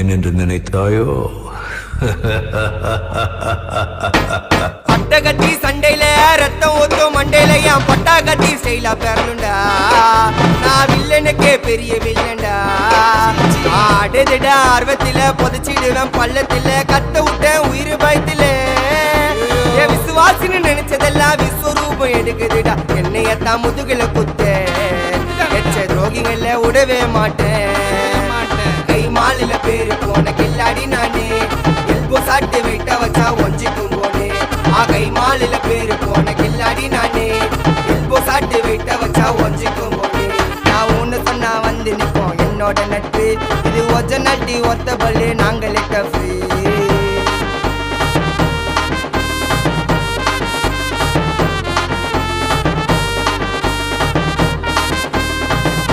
விடுவேன் என்று நினைத்தாயோ? பட்ட கட்டி சண்டையில ரத்தம் ஊத்தும் மண்டையில என் பட்டா கட்டி ஸ்டைலா பெறலுண்டா. நான் வில்லனுக்கே பெரிய வில்லன்டா. ஆடுதுட ஆர்வத்தில புதைச்சிடுவேன் பள்ளத்தில கத்த விட்டேன் உயிர் பயத்தில. என் விசுவாசின்னு நினைச்சதெல்லாம் விஸ்வரூபம் எடுக்குதுடா. என்னையத்தான் முதுகுல குத்த எச்ச துரோகிகள விடவே மாட்டேன். கை மாலில பேரு போன கில்லாடி நானே. எல்போ சாட்டு வெயிட்ட வச்சா ஒஞ்சிக்கும் போனே. கை மாலில பேரு போன கில்லாடி நானே. எல்போ சாட்டு வெயிட்ட வச்சா ஒஞ்சிக்கும் போனே. நான் ஒண்ணு சொன்னா வந்து நிப்போம் என்னோட நட்பு. இது ஒஜ நட்டி ஒத்த பல்லு நாங்களே டஃபு.